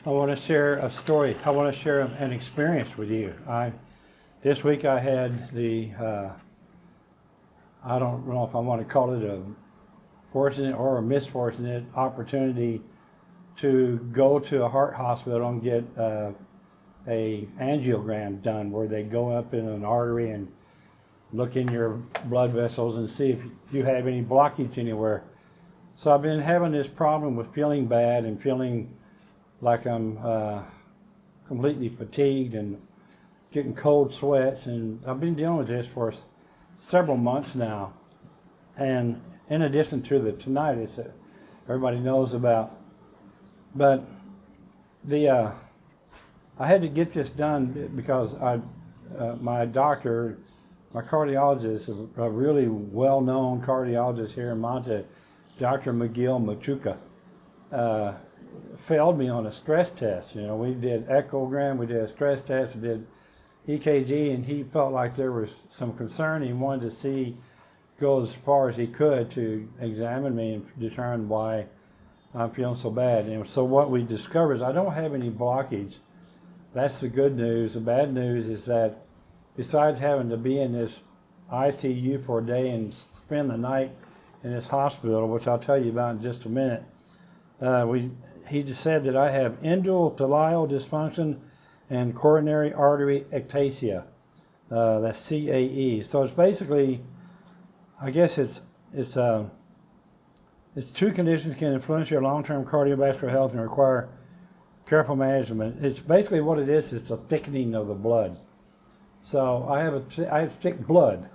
I want to share a story. I want to share an experience with you. This week I had I don't know if I want to call it a fortunate or a misfortunate opportunity to go to a heart hospital and get a angiogram done, where they go up in an artery and look in your blood vessels and see if you have any blockage anywhere. So I've been having this problem with feeling bad and feeling like I'm completely fatigued and getting cold sweats, and I've been dealing with this for several months now. And in addition to the tinnitus that everybody knows about, but I had to get this done because my doctor, my cardiologist, a really well-known cardiologist here in Manta, Dr. McGill Machuca, failed me on a stress test. You know, we did echogram, we did a stress test, we did EKG, and he felt like there was some concern. He wanted to see, go as far as he could to examine me and determine why I'm feeling so bad. And so what we discovered is I don't have any blockage. That's the good news. The bad news is that besides having to be in this ICU for a day and spend the night in this hospital, which I'll tell you about in just a minute, he just said that I have endothelial dysfunction and coronary artery ectasia. That's CAE. So it's basically, I guess it's two conditions can influence your long-term cardiovascular health and require careful management. It's basically what it is. It's a thickening of the blood. So I have thick blood.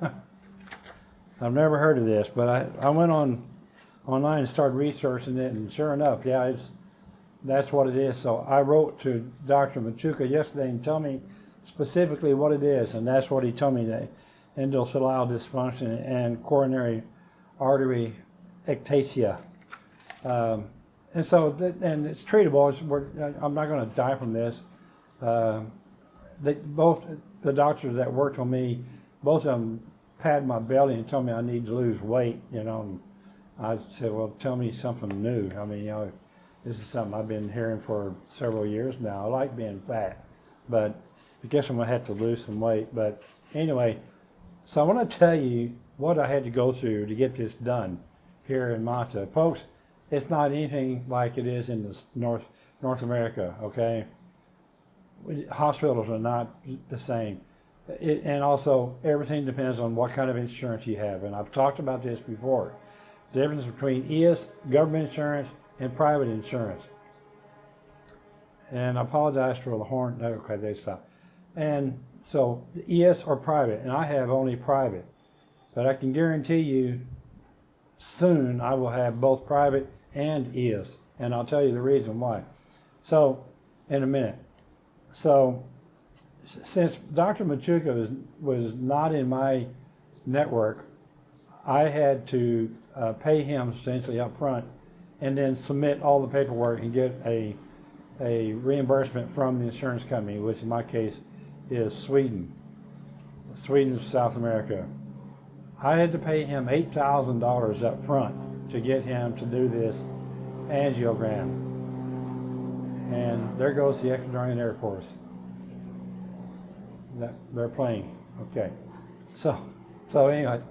I've never heard of this, but I went online and started researching it, and sure enough, yeah, that's what it is. So I wrote to Dr. Machuca yesterday and tell me specifically what it is, and that's what he told me, that endothelial dysfunction and coronary artery ectasia. And so, and it's treatable. I'm not going to die from this. Both the doctors that worked on me, both of them patted my belly and told me I need to lose weight, you know. And I said, well, tell me something new. I mean, you know, this is something I've been hearing for several years now. I like being fat, but I guess I'm going to have to lose some weight. But anyway, so I want to tell you what I had to go through to get this done here in Manta. Folks, it's not anything like it is in the North America, okay? Hospitals are not the same. And also, everything depends on what kind of insurance you have. And I've talked about this before. The difference between IESS, government insurance, and private insurance. And I apologize for the horn. Okay, they stopped. And so, the IESS or private, and I have only private. But I can guarantee you, soon I will have both private and IESS. And I'll tell you the reason why. So, in a minute. So, since Dr. Machuca was not in my network, I had to pay him essentially up front and then submit all the paperwork and get a reimbursement from the insurance company, which in my case is Sweden. Sweden's South America. I had to pay him $8,000 up front to get him to do this angiogram. And there goes the Ecuadorian Air Force. They're playing. Okay. So anyway,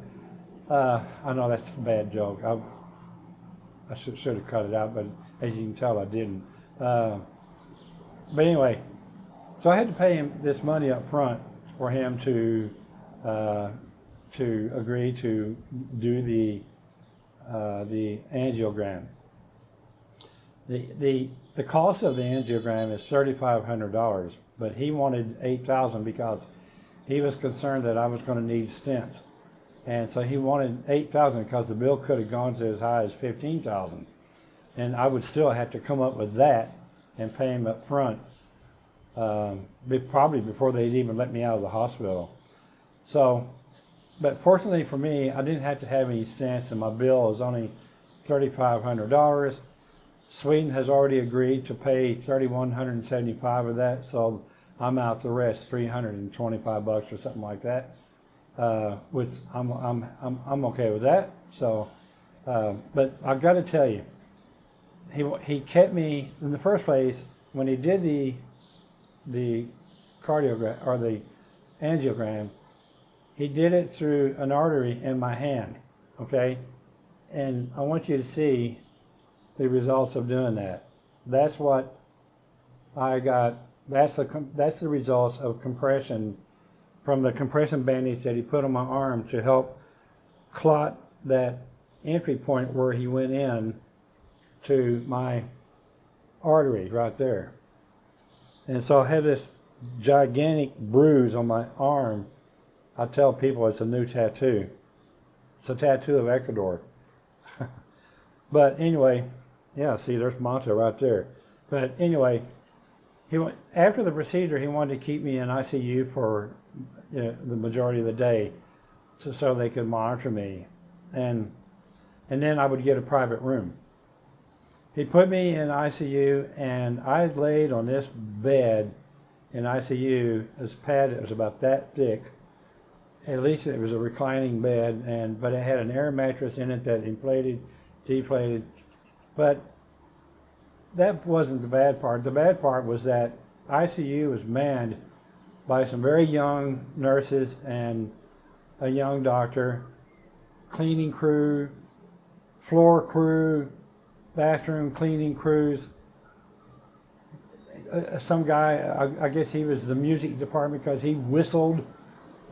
I know that's a bad joke. I should have cut it out, but as you can tell, I didn't. But anyway, so I had to pay him this money up front for him to agree to do the angiogram. The cost of the angiogram is $3,500, but he wanted $8,000 because he was concerned that I was going to need stents. And so he wanted $8,000 because the bill could have gone to as high as $15,000. And I would still have to come up with that and pay him up front, probably before they'd even let me out of the hospital. So, but fortunately for me, I didn't have to have any stents, and my bill was only $3,500. Sweden has already agreed to pay $3,175 of that, so I'm out the rest, $325 or something like that. Which I'm okay with that. So, but I've got to tell you, he kept me in the first place. when he did the cardiogram or the angiogram, he did it through an artery in my hand, okay? And I want you to see the results of doing that. That's what I got. That's the results of compression from the compression bandage that he put on my arm to help clot that entry point where he went in to my artery right there. And so I have this gigantic bruise on my arm. I tell people it's a new tattoo. It's a tattoo of Ecuador. But anyway, yeah, see, there's Manta right there. But anyway, after the procedure, he wanted to keep me in ICU for the majority of the day so they could monitor me. And then I would get a private room. He put me in ICU, and I laid on this bed in ICU, this pad that was about that thick. At least it was a reclining bed, but it had an air mattress in it that inflated, deflated. But that wasn't the bad part. The bad part was that ICU was manned by some very young nurses and a young doctor, cleaning crew, floor crew, bathroom cleaning crews. Some guy, I guess he was the music department because he whistled.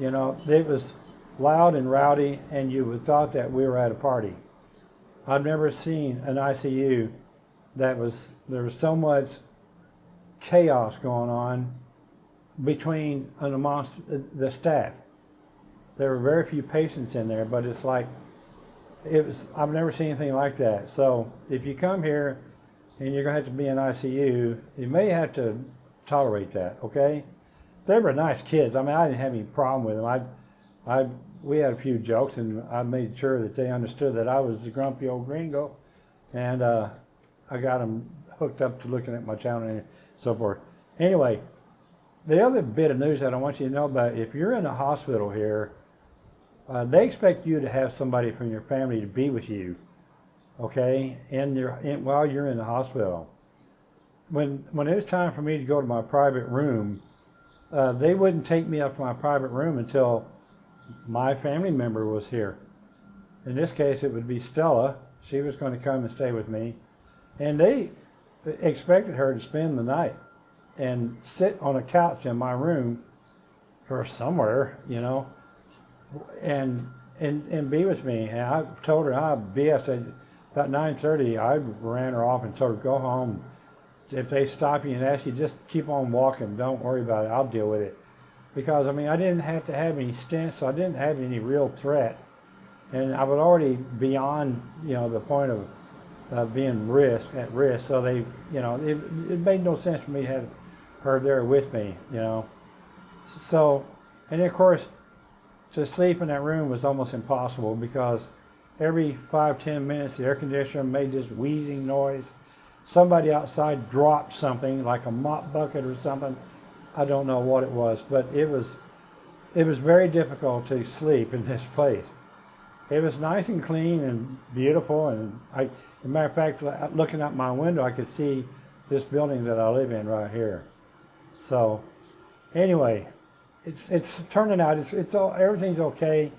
You know, it was loud and rowdy, and you would have thought that we were at a party. I've never seen an ICU there was so much chaos going on between and amongst the staff. There were very few patients in there, but it's like, I've never seen anything like that. So if you come here and you're gonna have to be in ICU, you may have to tolerate that, okay? They were nice kids. I mean, I didn't have any problem with them. We had a few jokes, and I made sure that they understood that I was the grumpy old gringo, and I got them hooked up to looking at my channel and so forth. Anyway, the other bit of news that I want you to know about, if you're in a hospital here, they expect you to have somebody from your family to be with you, okay, while you're in the hospital. When it was time for me to go to my private room, they wouldn't take me up to my private room until my family member was here. In this case, it would be Stella. She was going to come and stay with me. And they expected her to spend the night and sit on a couch in my room or somewhere, you know, and be with me. And I told her I'd be. I said, about 9:30, I ran her off and told her, go home. If they stop you and ask you, just keep on walking. Don't worry about it. I'll deal with it. Because, I mean, I didn't have to have any stents, so I didn't have any real threat. And I was already beyond, you know, the point of being at risk. So they, you know, it made no sense for me to have her there with me, you know. So, and then of course, to sleep in that room was almost impossible because every 5-10 minutes the air conditioner made this wheezing noise. Somebody outside dropped something like a mop bucket or something. I don't know what it was, but it was very difficult to sleep in this place. It was nice and clean and beautiful, and as a matter of fact, looking out my window, I could see this building that I live in right here. So, anyway, it's turning out. Everything's okay.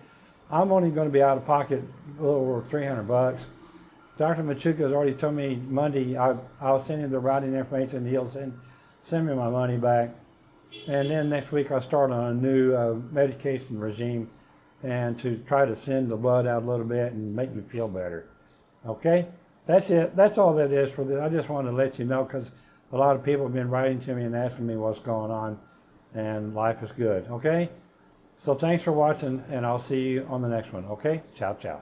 I'm only going to be out of pocket a little over $300. Dr. Machuca has already told me Monday I'll send him the routing information, and he'll send me my money back. And then next week I'll start on a new medication regime, and to try to thin the blood out a little bit and make me feel better. Okay? That's it. That's all that is for this. I just wanted to let you know because a lot of people have been writing to me and asking me what's going on, and life is good. Okay? So thanks for watching, and I'll see you on the next one. Okay? Ciao, ciao.